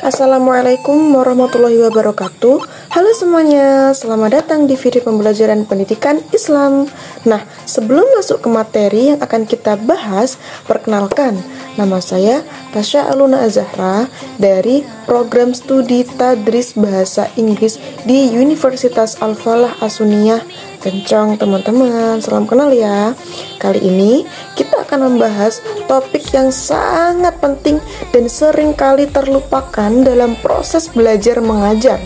Assalamualaikum warahmatullahi wabarakatuh. Halo semuanya, selamat datang di video pembelajaran pendidikan Islam. Nah, sebelum masuk ke materi yang akan kita bahas, perkenalkan, nama saya Tasya Aluna Azahra dari program studi Tadris Bahasa Inggris di Universitas Al-Falah Asuniyah Kencang. Teman-teman, salam kenal ya. Kali ini kita akan membahas topik yang sangat penting dan sering kali terlupakan dalam proses belajar mengajar,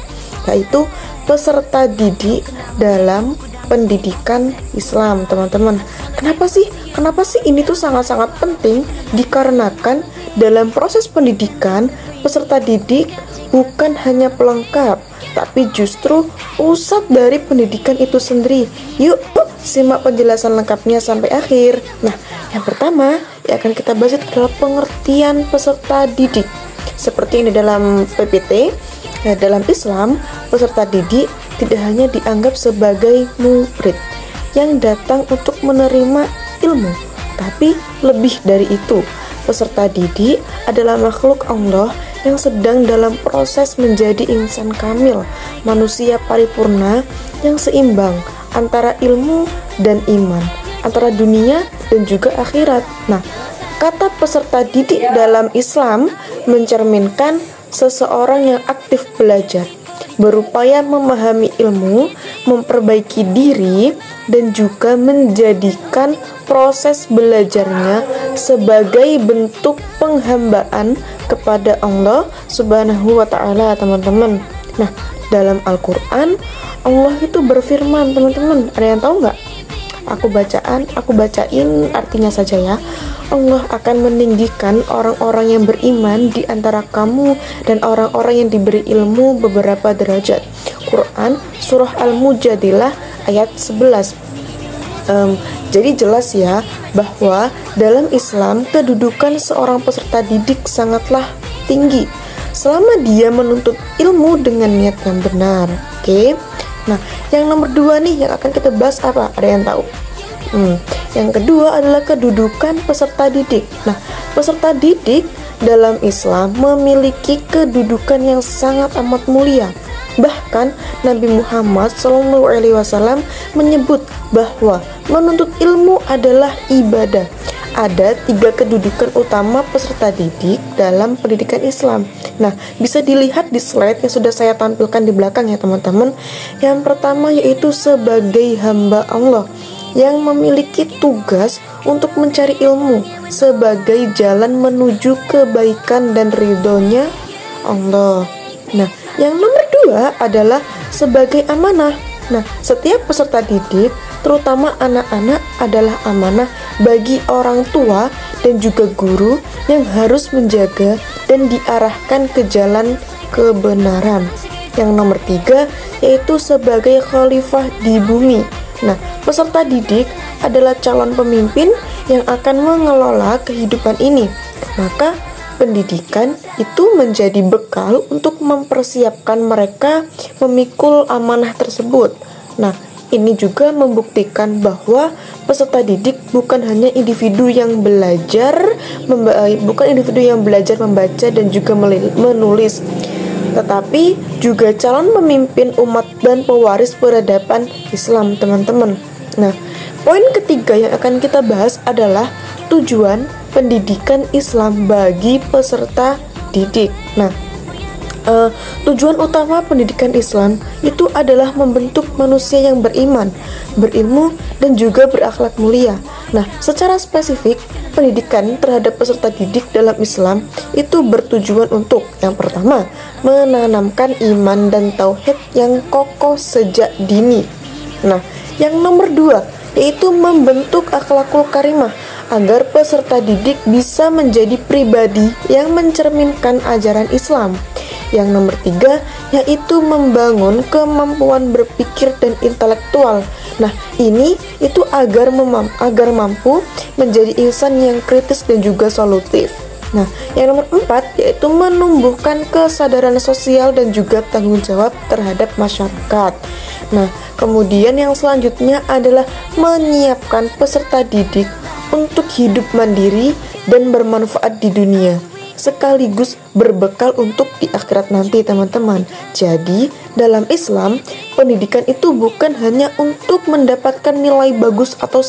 yaitu peserta didik dalam pendidikan Islam, teman-teman. Kenapa sih ini tuh sangat-sangat penting? Dikarenakan dalam proses pendidikan, peserta didik bukan hanya pelengkap, tapi justru pusat dari pendidikan itu sendiri. Yuk, simak penjelasan lengkapnya sampai akhir. Nah, yang pertama yang akan kita bahas adalah pengertian peserta didik. Seperti ini dalam PPT, dalam Islam, peserta didik tidak hanya dianggap sebagai murid yang datang untuk menerima ilmu, tapi lebih dari itu. Peserta didik adalah makhluk Allah yang sedang dalam proses menjadi insan kamil, manusia paripurna yang seimbang antara ilmu dan iman, antara dunia dan juga akhirat. Nah, kata peserta didik dalam Islam mencerminkan seseorang yang aktif belajar, berupaya memahami ilmu, memperbaiki diri, dan juga menjadikan proses belajarnya sebagai bentuk penghambaan kepada Allah Subhanahu wa ta'ala, teman-teman. Nah, dalam Al-Quran, Allah itu berfirman, teman-teman. Ada yang tahu nggak? Aku bacain artinya saja ya. Allah akan meninggikan orang-orang yang beriman di antara kamu dan orang-orang yang diberi ilmu beberapa derajat. Quran Surah Al-Mujadilah ayat 11. Jadi jelas ya bahwa dalam Islam kedudukan seorang peserta didik sangatlah tinggi selama dia menuntut ilmu dengan niat yang benar. Oke. Nah, yang nomor 2 nih yang akan kita bahas apa? Ada yang tahu? Yang kedua adalah kedudukan peserta didik. Nah, peserta didik dalam Islam memiliki kedudukan yang sangat amat mulia. Bahkan Nabi Muhammad SAW menyebut bahwa menuntut ilmu adalah ibadah. Ada 3 kedudukan utama peserta didik dalam pendidikan Islam. Nah, bisa dilihat di slide yang sudah saya tampilkan di belakang ya teman-teman. Yang pertama yaitu sebagai hamba Allah yang memiliki tugas untuk mencari ilmu sebagai jalan menuju kebaikan dan ridhonya Allah. Nah, yang nomor 2 adalah sebagai amanah. Nah, setiap peserta didik, terutama anak-anak, adalah amanah bagi orang tua dan juga guru yang harus menjaga dan diarahkan ke jalan kebenaran. Yang nomor 3 yaitu sebagai khalifah di bumi. Nah, peserta didik adalah calon pemimpin yang akan mengelola kehidupan ini. Maka pendidikan itu menjadi bekal untuk mempersiapkan mereka memikul amanah tersebut. Nah, ini juga membuktikan bahwa peserta didik bukan hanya individu yang belajar membaca dan juga menulis, tetapi juga calon pemimpin umat dan pewaris peradaban Islam, teman-teman. Nah, poin ketiga yang akan kita bahas adalah tujuan pendidikan Islam bagi peserta didik. Nah, tujuan utama pendidikan Islam itu adalah membentuk manusia yang beriman, berilmu, dan juga berakhlak mulia. Nah, secara spesifik, pendidikan terhadap peserta didik dalam Islam itu bertujuan untuk yang pertama, menanamkan iman dan tauhid yang kokoh sejak dini. Nah, yang nomor 2 yaitu membentuk akhlakul karimah agar peserta didik bisa menjadi pribadi yang mencerminkan ajaran Islam. Yang nomor 3 yaitu membangun kemampuan berpikir dan intelektual. Nah, ini itu agar mampu menjadi insan yang kritis dan juga solutif. Nah, yang nomor 4 yaitu menumbuhkan kesadaran sosial dan juga tanggung jawab terhadap masyarakat. Nah, kemudian yang selanjutnya adalah menyiapkan peserta didik untuk hidup mandiri dan bermanfaat di dunia, sekaligus berbekal untuk di akhirat nanti, teman-teman. Jadi, dalam Islam, pendidikan itu bukan hanya untuk mendapatkan nilai bagus atau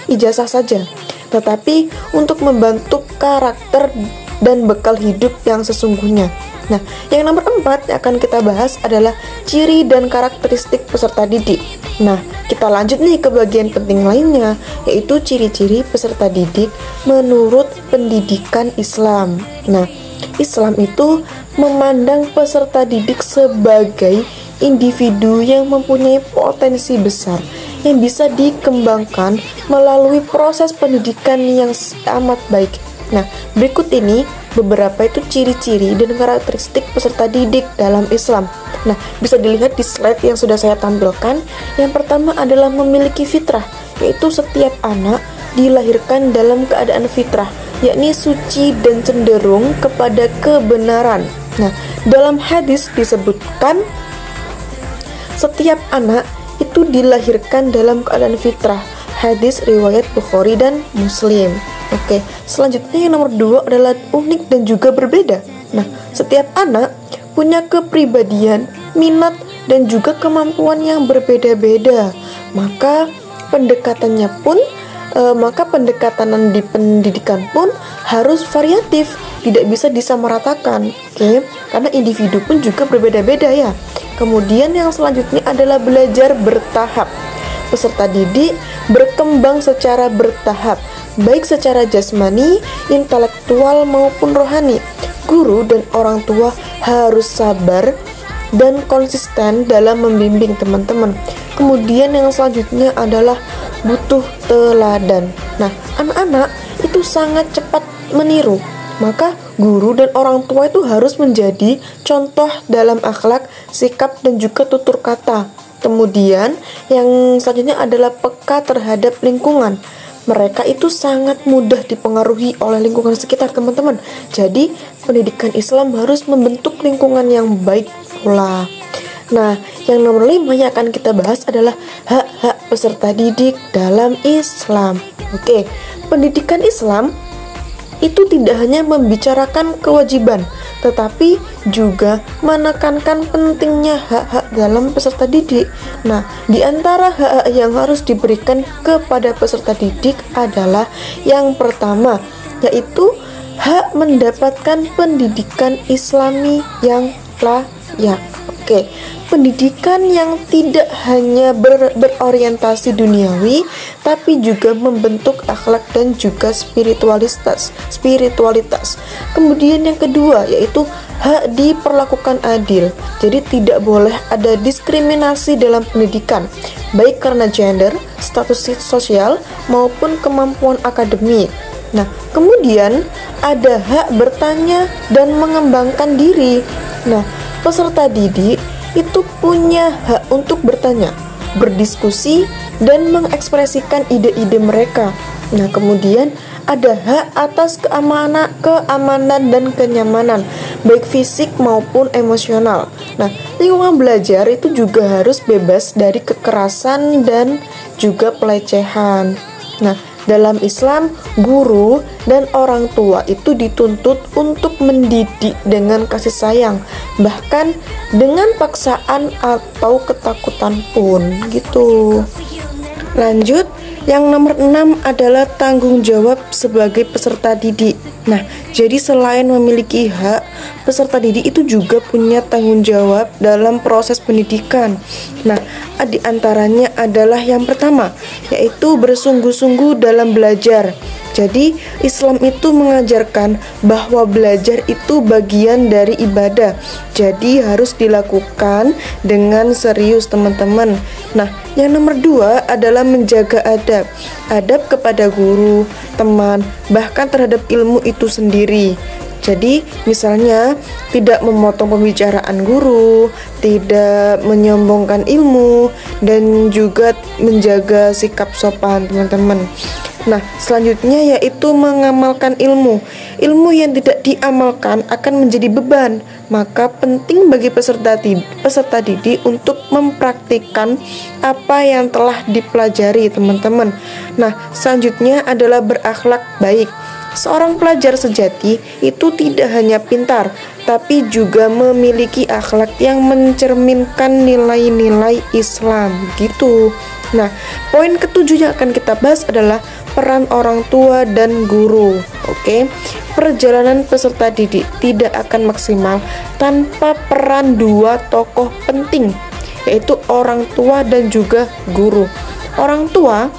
ijazah saja, tetapi untuk membentuk karakter dan bekal hidup yang sesungguhnya. Nah, yang nomor 4 yang akan kita bahas adalah ciri dan karakteristik peserta didik. Nah, kita lanjut nih ke bagian penting lainnya, yaitu ciri-ciri peserta didik menurut pendidikan Islam. Nah, Islam itu memandang peserta didik sebagai individu yang mempunyai potensi besar yang bisa dikembangkan melalui proses pendidikan yang amat baik. Nah, berikut ini beberapa itu ciri-ciri dan karakteristik peserta didik dalam Islam. Nah, bisa dilihat di slide yang sudah saya tampilkan. Yang pertama adalah memiliki fitrah, yaitu setiap anak dilahirkan dalam keadaan fitrah, yakni suci dan cenderung kepada kebenaran. Nah, dalam hadis disebutkan setiap anak itu dilahirkan dalam keadaan fitrah. Hadis riwayat Bukhari dan Muslim. Oke, selanjutnya yang nomor 2 adalah unik dan juga berbeda. Nah, setiap anak punya kepribadian, minat, dan juga kemampuan yang berbeda-beda. Maka pendekatan di pendidikan pun harus variatif, tidak bisa disamaratakan. Oke, karena individu pun juga berbeda-beda ya. Kemudian yang selanjutnya adalah belajar bertahap. Peserta didik berkembang secara bertahap, baik secara jasmani, intelektual maupun rohani. Guru dan orang tua harus sabar dan konsisten dalam membimbing teman-teman. Kemudian yang selanjutnya adalah butuh teladan. Nah, anak-anak itu sangat cepat meniru. Maka guru dan orang tua itu harus menjadi contoh dalam akhlak, sikap, dan juga tutur kata. Kemudian yang selanjutnya adalah peka terhadap lingkungan. Mereka itu sangat mudah dipengaruhi oleh lingkungan sekitar, teman-teman. Jadi pendidikan Islam harus membentuk lingkungan yang baik pula. Nah, yang nomor 5 yang akan kita bahas adalah hak-hak peserta didik dalam Islam. Oke, pendidikan Islam itu tidak hanya membicarakan kewajiban, tetapi juga menekankan pentingnya hak-hak dalam peserta didik. Nah, di antara hak-hak yang harus diberikan kepada peserta didik adalah yang pertama, yaitu hak mendapatkan pendidikan Islami yang layak. Oke, pendidikan yang tidak hanya berorientasi duniawi, tapi juga membentuk akhlak dan juga spiritualitas. Kemudian yang kedua yaitu hak diperlakukan adil. Jadi tidak boleh ada diskriminasi dalam pendidikan, baik karena gender, status sosial maupun kemampuan akademik. Nah, kemudian ada hak bertanya dan mengembangkan diri. Nah, peserta didik itu punya hak untuk bertanya, berdiskusi, dan mengekspresikan ide-ide mereka. Nah, kemudian ada hak atas keamanan dan kenyamanan, baik fisik maupun emosional. Nah, lingkungan belajar itu juga harus bebas dari kekerasan dan juga pelecehan. Nah, dalam Islam, guru dan orang tua itu dituntut untuk mendidik dengan kasih sayang, bahkan dengan paksaan atau ketakutan pun gitu. Lanjut, yang nomor 6 adalah tanggung jawab sebagai peserta didik. Nah, jadi selain memiliki hak, peserta didik itu juga punya tanggung jawab dalam proses pendidikan. Nah, di antaranya adalah yang pertama, yaitu bersungguh-sungguh dalam belajar. Jadi, Islam itu mengajarkan bahwa belajar itu bagian dari ibadah. Jadi, harus dilakukan dengan serius, teman-teman. Nah, yang nomor 2 adalah menjaga adab. Adab kepada guru, teman, bahkan terhadap ilmu itu sendiri. Jadi, misalnya tidak memotong pembicaraan guru, tidak menyombongkan ilmu, dan juga menjaga sikap sopan, teman-teman. Nah, selanjutnya yaitu mengamalkan ilmu. Ilmu yang tidak diamalkan akan menjadi beban. Maka penting bagi peserta didik untuk mempraktikkan apa yang telah dipelajari, teman-teman. Nah, selanjutnya adalah berakhlak baik. seorang pelajar sejati itu tidak hanya pintar, tapi juga memiliki akhlak yang mencerminkan nilai-nilai Islam gitu. Nah, poin ketujuh yang akan kita bahas adalah peran orang tua dan guru. Oke, perjalanan peserta didik tidak akan maksimal tanpa peran dua tokoh penting, yaitu orang tua dan juga guru. Orang tua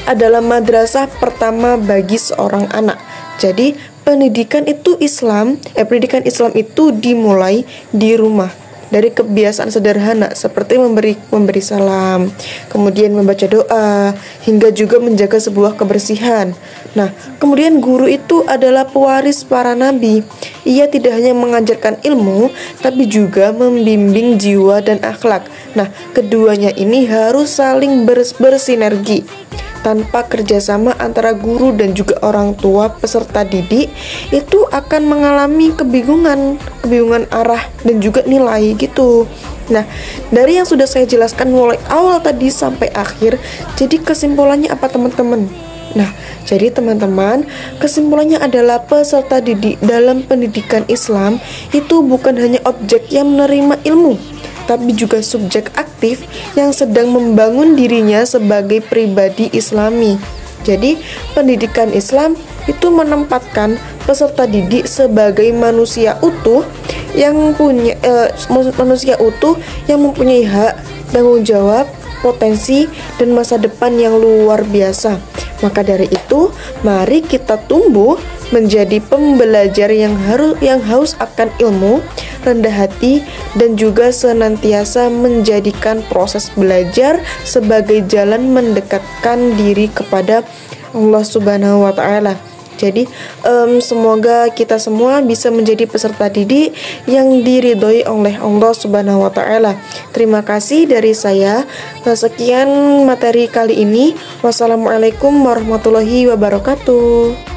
adalah madrasah pertama bagi seorang anak. Jadi, pendidikan Islam itu dimulai di rumah. Dari kebiasaan sederhana seperti memberi salam, kemudian membaca doa, hingga juga menjaga sebuah kebersihan. Nah, kemudian guru itu adalah pewaris para nabi. Ia tidak hanya mengajarkan ilmu, tapi juga membimbing jiwa dan akhlak. Nah, keduanya ini harus saling bersinergi. Tanpa kerjasama antara guru dan juga orang tua peserta didik, itu akan mengalami kebingungan arah dan juga nilai gitu. Nah, dari yang sudah saya jelaskan mulai awal tadi sampai akhir, jadi kesimpulannya apa teman-teman? Nah, jadi teman-teman, kesimpulannya adalah peserta didik dalam pendidikan Islam itu bukan hanya objek yang menerima ilmu, tapi juga subjek aktif yang sedang membangun dirinya sebagai pribadi Islami. Jadi, pendidikan Islam itu menempatkan peserta didik sebagai manusia utuh yang mempunyai hak, tanggung jawab, potensi, dan masa depan yang luar biasa. Maka dari itu, mari kita tumbuh menjadi pembelajar yang haus akan ilmu, rendah hati, dan juga senantiasa menjadikan proses belajar sebagai jalan mendekatkan diri kepada Allah Subhanahu wa Ta'ala. Jadi semoga kita semua bisa menjadi peserta didik yang diridhoi oleh Allah Subhanahu wa Ta'ala. Terima kasih dari saya. Sekian materi kali ini. Wassalamualaikum warahmatullahi wabarakatuh.